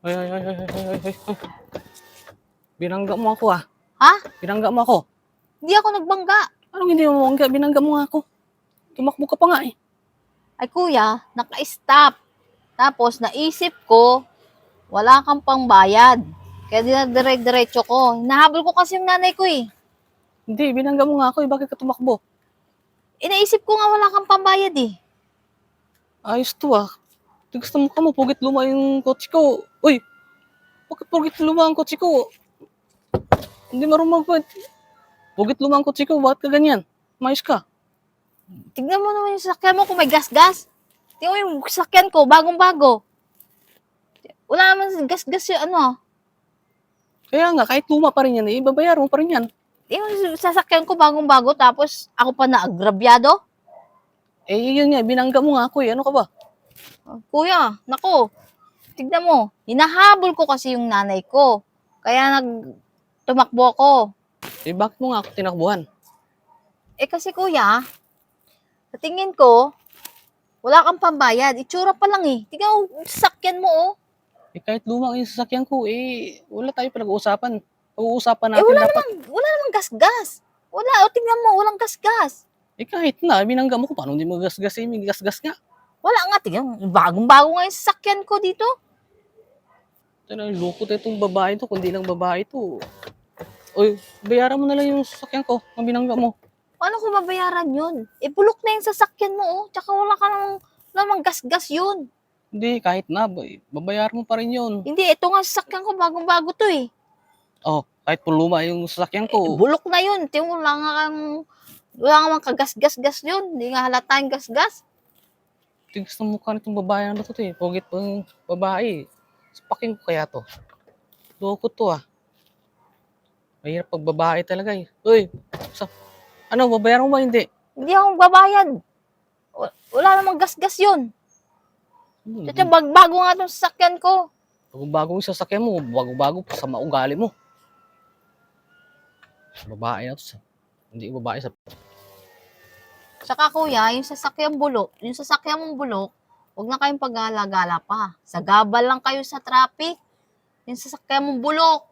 Ay, ay, ay, ay, ay, ay, ay, ay. Binangga mo ako ah. Ha? Binangga mo ako. Hindi ako nagbangga. Anong hindi mo bangga? Binangga mo nga ako. Tumakbo ka pa nga eh. Ay kuya, naka-stop. Tapos naisip ko, wala kang pangbayad. Kaya dinadire-diretso ko. Hinahabol ko kasi yung nanay ko eh. Hindi, binangga mo nga ako eh. Bakit ka tumakbo? Inaisip ko nga wala kang pambayad eh. Ayos to ah. Gusto mo ka mo, pugit luma yung kotse ko. Uy, bakit pugit luma ang kotse ko? Hindi marunong magpag... Pugit luma ang kotse ko, bakit ka ganyan? Mayos ka. Tignan mo naman yung sasakyan mo kung may gas-gas. Tingnan mo yung sasakyan ko, bagong-bago. Wala naman gas-gas yung ano. Kaya nga, kahit luma pa rin yan eh, babayaran mo pa rin yan. Tingnan mo yung sasakyan ko, bagong-bago, tapos ako pa naagrabyado. Eh, yun nga, binangga mo nga ako eh. Ano ka ba? Kuya, nako, tignan mo, hinahabol ko kasi yung nanay ko. Kaya tumakbo ako. Eh, bakit mo nga ako tinakbuhan? Eh kasi kuya, sa tingin ko, wala kang pambayad. Itsura pa lang eh. Tignan mo, yung sasakyan mo oh. Eh, kahit luma yung sasakyan ko, eh, wala tayo pinag-uusapan. Pag-uusapan Eh natin dapat. wala namang gas-gas. Wala, o tingnan mo, walang gas-gas. Eh, kahit na, binangga mo ko, paano hindi mo gas-gas eh, may gas-gas nga. Wala nga, tingnan mo, bagong-bago nga yung sasakyan ko dito. Lukot itong babae to, kundi lang babae to. Uy, bayaran mo na lang yung sasakyan ko, ang binangga mo. Paano ko mabayaran yun? Eh, bulok na yung sasakyan mo oh. Tsaka wala ka namang gas-gas yun. Hindi, kahit na, babayaran mo pa rin yun. Hindi, ito nga sasakyan ko, bagong-bago to eh. Oh, kahit luma yung sasakyan ko. Bulok na yun. Tingnan mo, wala nga mang kagas-gas-gas yun. Hindi nga halata yung gas-gas. Tigas ng mukha nitong babae na to eh. Pugit pa yung babae. Sapakin ko kaya to. Loko to ah. Mahirap pag babae talaga eh. Uy, ano, babayaran mo ba hindi? Hindi ako babayad. Wala namang gas-gas yun. Tsaka bago nga itong sasakyan ko. Bago yung sasakyan mo, bago pa sa maugali mo. Babae na to. Hindi babae sa... Tsaka kuya, yung sasakyan mong bulok, huwag na kayong pag-alagala pa. Sagabal lang kayo sa traffic. Yung sasakyan mong bulok.